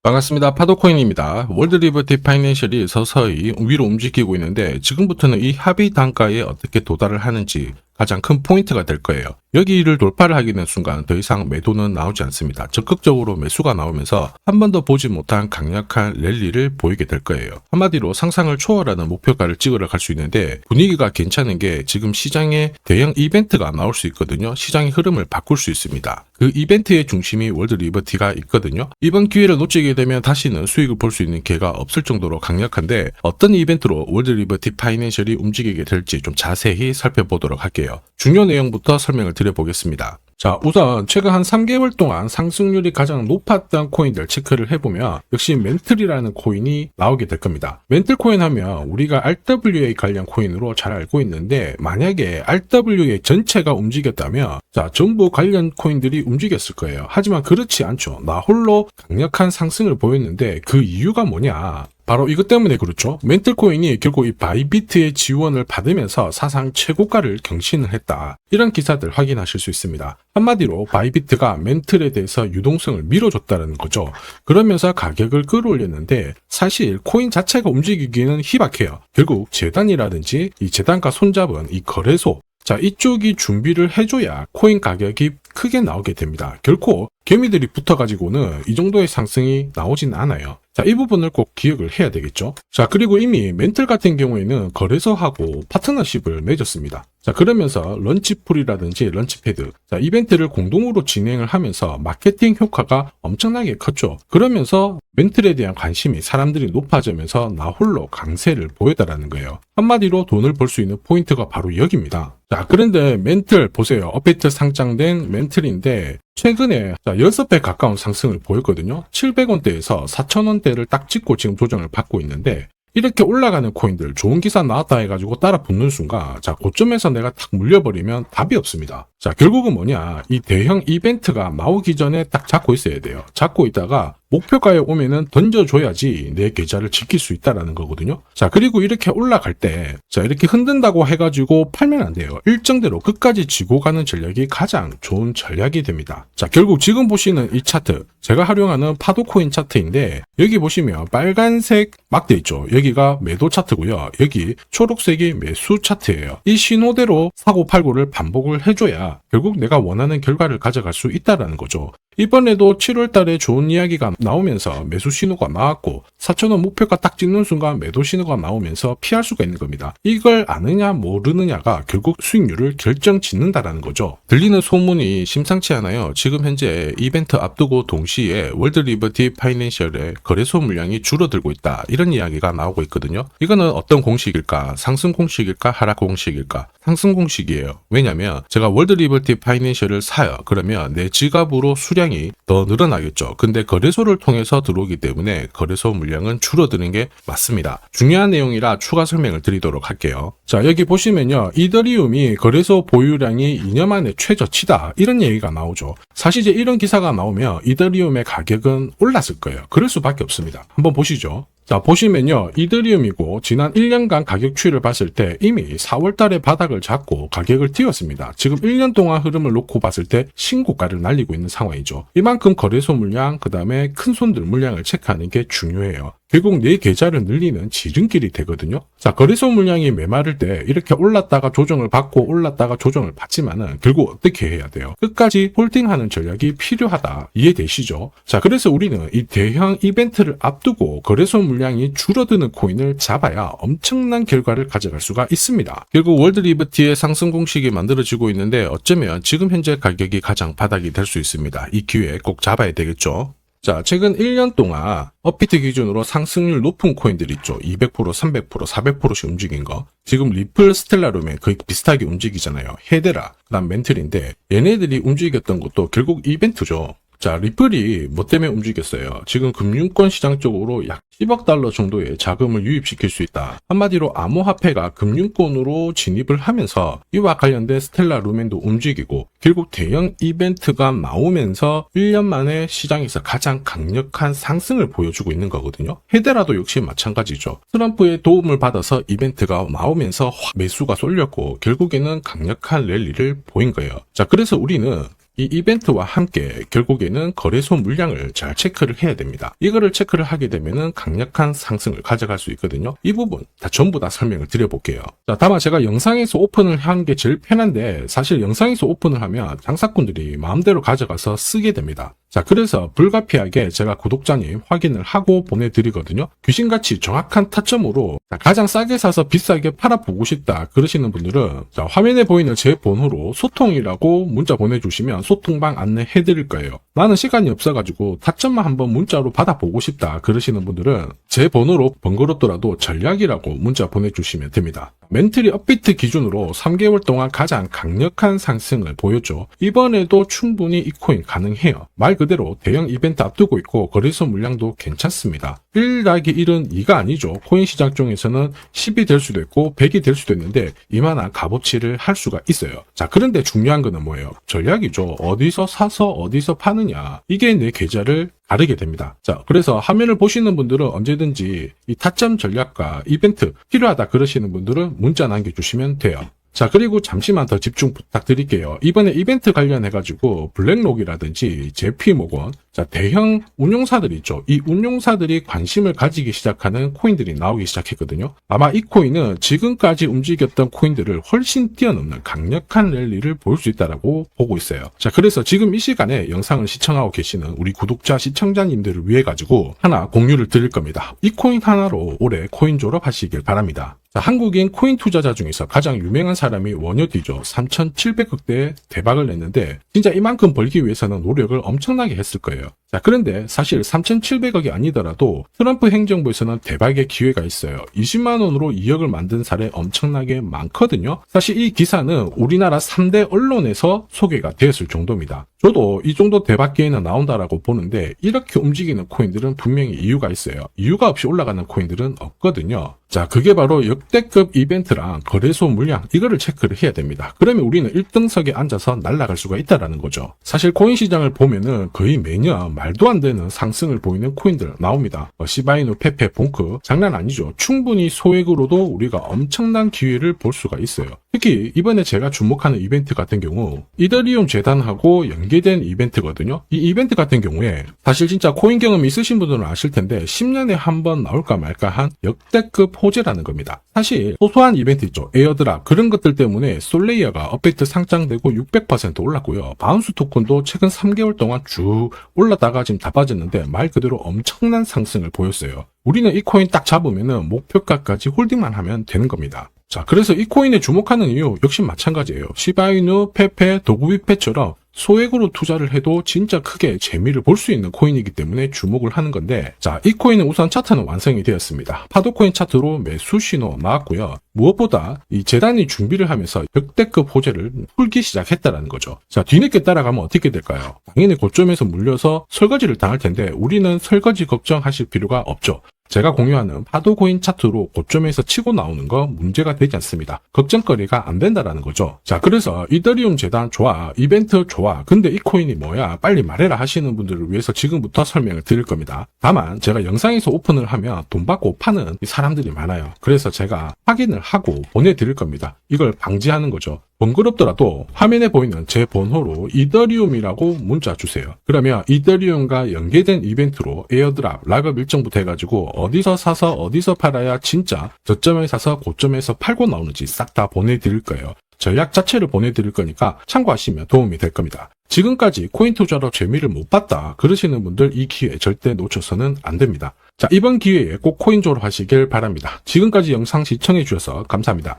반갑습니다. 파도코인입니다. 월드리버티 파이낸셜이 서서히 위로 움직이고 있는데 지금부터는 이 합의 단가에 어떻게 도달을 하는지 가장 큰 포인트가 될 거예요. 여기를 돌파를 하게 된 순간 더 이상 매도는 나오지 않습니다. 적극적으로 매수가 나오면서 한 번도 보지 못한 강력한 랠리를 보이게 될 거예요. 한마디로 상상을 초월하는 목표가를 찍으러 갈 수 있는데 분위기가 괜찮은 게 지금 시장에 대형 이벤트가 나올 수 있거든요. 시장의 흐름을 바꿀 수 있습니다. 그 이벤트의 중심이 월드리버티가 있거든요. 이번 기회를 놓치게 되면 다시는 수익을 볼 수 있는 기회가 없을 정도로 강력한데 어떤 이벤트로 월드리버티 파이낸셜이 움직이게 될지 좀 자세히 살펴보도록 할게요. 중요 내용부터 설명을 드려보겠습니다. 자, 우선 최근 한 3개월 동안 상승률이 가장 높았던 코인들 체크를 해보면 역시 멘틀이라는 코인이 나오게 될 겁니다. 멘틀 코인 하면 우리가 RWA 관련 코인으로 잘 알고 있는데 만약에 RWA 전체가 움직였다면 자, 전부 관련 코인들이 움직였을 거예요. 하지만 그렇지 않죠. 나 홀로 강력한 상승을 보였는데 그 이유가 뭐냐? 바로 이것 때문에 그렇죠. 멘틀 코인이 결국 이 바이비트의 지원을 받으면서 사상 최고가를 경신을 했다. 이런 기사들 확인하실 수 있습니다. 한마디로 바이비트가 멘틀에 대해서 유동성을 밀어줬다는 거죠. 그러면서 가격을 끌어올렸는데 사실 코인 자체가 움직이기는 희박해요. 결국 재단이라든지 이 재단과 손잡은 이 거래소 자, 이쪽이 준비를 해줘야 코인 가격이 크게 나오게 됩니다. 결코 개미들이 붙어가지고는 이 정도의 상승이 나오진 않아요. 자, 이 부분을 꼭 기억을 해야 되겠죠. 자, 그리고 이미 멘틀 같은 경우에는 거래소하고 파트너십을 맺었습니다. 자, 그러면서 런치풀이라든지 런치패드, 자, 이벤트를 공동으로 진행을 하면서 마케팅 효과가 엄청나게 컸죠. 그러면서 멘틀에 대한 관심이 사람들이 높아지면서 나 홀로 강세를 보였다라는 거예요. 한마디로 돈을 벌 수 있는 포인트가 바로 여기입니다. 자, 그런데 멘틀 보세요. 업비트 상장된 멘틀인데 최근에 6배 가까운 상승을 보였거든요. 700원대에서 4,000원대를 딱 찍고 지금 조정을 받고 있는데 이렇게 올라가는 코인들 좋은 기사 나왔다 해가지고 따라 붙는 순간 자, 고점에서 내가 탁 물려버리면 답이 없습니다. 자, 결국은 뭐냐, 이 대형 이벤트가 나오기 전에 딱 잡고 있어야 돼요. 잡고 있다가 목표가에 오면은 던져줘야지 내 계좌를 지킬 수 있다라는 거거든요. 자, 그리고 이렇게 올라갈 때, 자, 이렇게 흔든다고 해가지고 팔면 안 돼요. 일정대로 끝까지 쥐고 가는 전략이 가장 좋은 전략이 됩니다. 자, 결국 지금 보시는 이 차트, 제가 활용하는 파도코인 차트인데, 여기 보시면 빨간색 막대 있죠. 여기가 매도 차트고요. 여기 초록색이 매수 차트예요. 이 신호대로 사고 팔고를 반복을 해줘야 결국 내가 원하는 결과를 가져갈 수 있다라는 거죠. 이번에도 7월 달에 좋은 이야기가 나오면서 매수 신호가 나왔고 4,000원 목표가 딱 찍는 순간 매도 신호가 나오면서 피할 수가 있는 겁니다. 이걸 아느냐 모르느냐가 결국 수익률을 결정짓는다라는 거죠. 들리는 소문이 심상치 않아요. 지금 현재 이벤트 앞두고 동시에 월드리버티 파이낸셜의 거래소 물량이 줄어들고 있다. 이런 이야기가 나오고 있거든요. 이거는 어떤 공식일까? 상승 공식일까? 하락 공식일까? 상승 공식이에요. 왜냐면 제가 월드리버티 파이낸셜을 사요. 그러면 내 지갑으로 수량이 더 늘어나겠죠. 근데 거래소를 통해서 들어오기 때문에 거래소 물량은 줄어드는 게 맞습니다. 중요한 내용이라 추가 설명을 드리도록 할게요. 자, 여기 보시면요. 이더리움이 거래소 보유량이 2년 만에 최저치다. 이런 얘기가 나오죠. 사실 이제 이런 기사가 나오면 이더리움의 가격은 올랐을 거예요. 그럴 수밖에 없습니다. 한번 보시죠. 자, 보시면요. 이더리움이고 지난 1년간 가격 추이를 봤을 때 이미 4월 달에 바닥을 잡고 가격을 띄웠습니다. 지금 1년 동안 흐름을 놓고 봤을 때 신고가를 날리고 있는 상황이죠. 이만큼 거래소 물량, 그 다음에 큰 손들 물량을 체크하는 게 중요해요. 결국 내 계좌를 늘리는 지름길이 되거든요. 자, 거래소 물량이 메마를 때 이렇게 올랐다가 조정을 받고 올랐다가 조정을 받지만은 결국 어떻게 해야 돼요? 끝까지 홀딩하는 전략이 필요하다. 이해되시죠? 자, 그래서 우리는 이 대형 이벤트를 앞두고 거래소 물량이 줄어드는 코인을 잡아야 엄청난 결과를 가져갈 수가 있습니다. 결국 월드리버티의 상승 공식이 만들어지고 있는데 어쩌면 지금 현재 가격이 가장 바닥이 될 수 있습니다. 이 기회에 꼭 잡아야 되겠죠. 자, 최근 1년 동안 업비트 기준으로 상승률 높은 코인들 있죠. 200%, 300%, 400%씩 움직인 거. 지금 리플, 스텔라룸에 거의 비슷하게 움직이잖아요. 헤데라, 그다음 멘틀인데 얘네들이 움직였던 것도 결국 이벤트죠. 자, 리플이 뭐 때문에 움직였어요? 지금 금융권 시장 쪽으로 약 10억 달러 정도의 자금을 유입시킬 수 있다. 한마디로 암호화폐가 금융권으로 진입을 하면서 이와 관련된 스텔라 루멘도 움직이고 결국 대형 이벤트가 나오면서 1년 만에 시장에서 가장 강력한 상승을 보여주고 있는 거거든요. 헤데라도 역시 마찬가지죠. 트럼프의 도움을 받아서 이벤트가 나오면서 매수가 쏠렸고 결국에는 강력한 랠리를 보인 거예요. 자, 그래서 우리는 이 이벤트와 함께 결국에는 거래소 물량을 잘 체크를 해야 됩니다. 이거를 체크를 하게 되면은 강력한 상승을 가져갈 수 있거든요. 이 부분 전부 다 설명을 드려볼게요. 자, 다만 제가 영상에서 오픈을 하는 게 제일 편한데 사실 영상에서 오픈을 하면 장사꾼들이 마음대로 가져가서 쓰게 됩니다. 자, 그래서 불가피하게 제가 구독자님 확인을 하고 보내드리거든요. 귀신같이 정확한 타점으로 가장 싸게 사서 비싸게 팔아보고 싶다 그러시는 분들은 자, 화면에 보이는 제 번호로 소통이라고 문자 보내주시면 소통방 안내해드릴 거예요. 나는 시간이 없어가지고 타점만 한번 문자로 받아보고 싶다 그러시는 분들은 제 번호로 번거롭더라도 전략이라고 문자 보내주시면 됩니다. 멘틀리 업비트 기준으로 3개월 동안 가장 강력한 상승을 보였죠. 이번에도 충분히 이 코인 가능해요. 말 그대로 대형 이벤트 앞두고 있고 거래소 물량도 괜찮습니다. 1 더하기 1은 2가 아니죠. 코인 시장 중에서는 10이 될 수도 있고 100이 될 수도 있는데 이만한 값어치를 할 수가 있어요. 자, 그런데 중요한 거는 뭐예요? 전략이죠. 어디서 사서 어디서 파느냐. 이게 내 계좌를 가르게 됩니다. 자, 그래서 화면을 보시는 분들은 언제든지 이 타점 전략과 이벤트 필요하다 그러시는 분들은 문자 남겨주시면 돼요. 자, 그리고 잠시만 더 집중 부탁드릴게요. 이번에 이벤트 관련해가지고 블랙록이라든지 JP모건, 자, 대형 운용사들 있죠. 이 운용사들이 관심을 가지기 시작하는 코인들이 나오기 시작했거든요. 아마 이 코인은 지금까지 움직였던 코인들을 훨씬 뛰어넘는 강력한 랠리를 보일 수 있다고 보고 있어요. 자, 그래서 지금 이 시간에 영상을 시청하고 계시는 우리 구독자, 시청자님들을 위해 가지고 하나 공유를 드릴 겁니다. 이 코인 하나로 올해 코인 졸업하시길 바랍니다. 자, 한국인 코인 투자자 중에서 가장 유명한 사람이 원효디죠. 3,700억대 대박을 냈는데 진짜 이만큼 벌기 위해서는 노력을 엄청나게 했을 거예요. 자, 그런데 사실 3,700억이 아니더라도 트럼프 행정부에서는 대박의 기회가 있어요. 20만 원으로 2억을 만든 사례 엄청나게 많거든요. 사실 이 기사는 우리나라 3대 언론에서 소개가 되었을 정도입니다. 저도 이 정도 대박 기회는 나온다라고 보는데 이렇게 움직이는 코인들은 분명히 이유가 있어요. 이유가 없이 올라가는 코인들은 없거든요. 자, 그게 바로 역대급 이벤트랑 거래소 물량 이거를 체크를 해야 됩니다. 그러면 우리는 1등석에 앉아서 날아갈 수가 있다라는 거죠. 사실 코인 시장을 보면은 거의 매년 말도 안 되는 상승을 보이는 코인들 나옵니다. 시바이누, 페페, 봉크 장난 아니죠. 충분히 소액으로도 우리가 엄청난 기회를 볼 수가 있어요. 특히 이번에 제가 주목하는 이벤트 같은 경우 이더리움 재단하고 연계된 이벤트거든요. 이 이벤트 같은 경우에 사실 진짜 코인 경험이 있으신 분들은 아실 텐데 10년에 한 번 나올까 말까 한 역대급 호재라는 겁니다. 사실 소소한 이벤트 있죠. 에어드랍 그런 것들 때문에 솔레이어가 업데이트 상장되고 600% 올랐고요. 바운스 토큰도 최근 3개월 동안 쭉 올랐다가 지금 다 빠졌는데 말 그대로 엄청난 상승을 보였어요. 우리는 이 코인 딱 잡으면은 목표가까지 홀딩만 하면 되는 겁니다. 자, 그래서 이 코인에 주목하는 이유 역시 마찬가지예요. 시바이누, 페페, 도구비페처럼 소액으로 투자를 해도 진짜 크게 재미를 볼 수 있는 코인이기 때문에 주목을 하는 건데 자, 이 코인은 우선 차트는 완성이 되었습니다. 파도코인 차트로 매수 신호 나왔고요. 무엇보다 이 재단이 준비를 하면서 역대급 호재를 풀기 시작했다라는 거죠. 자, 뒤늦게 따라가면 어떻게 될까요? 당연히 고점에서 물려서 설거지를 당할 텐데 우리는 설거지 걱정하실 필요가 없죠. 제가 공유하는 파도코인 차트로 고점에서 치고 나오는 거 문제가 되지 않습니다. 걱정거리가 안 된다라는 거죠. 자, 그래서 이더리움 재단 좋아, 이벤트 좋아, 근데 이 코인이 뭐야? 빨리 말해라 하시는 분들을 위해서 지금부터 설명을 드릴 겁니다. 다만 제가 영상에서 오픈을 하면 돈 받고 파는 사람들이 많아요. 그래서 제가 확인을 하고 보내드릴 겁니다. 이걸 방지하는 거죠. 번거롭더라도 화면에 보이는 제 번호로 이더리움이라고 문자 주세요. 그러면 이더리움과 연계된 이벤트로 에어드랍, 락업 일정부터 해가지고 어디서 사서 어디서 팔아야 진짜 저점에 사서 고점에서 팔고 나오는지 싹 다 보내드릴 거예요. 전략 자체를 보내드릴 거니까 참고하시면 도움이 될 겁니다. 지금까지 코인 투자로 재미를 못 봤다 그러시는 분들 이 기회 절대 놓쳐서는 안 됩니다. 자, 이번 기회에 꼭 코인 졸업하시길 바랍니다. 지금까지 영상 시청해 주셔서 감사합니다.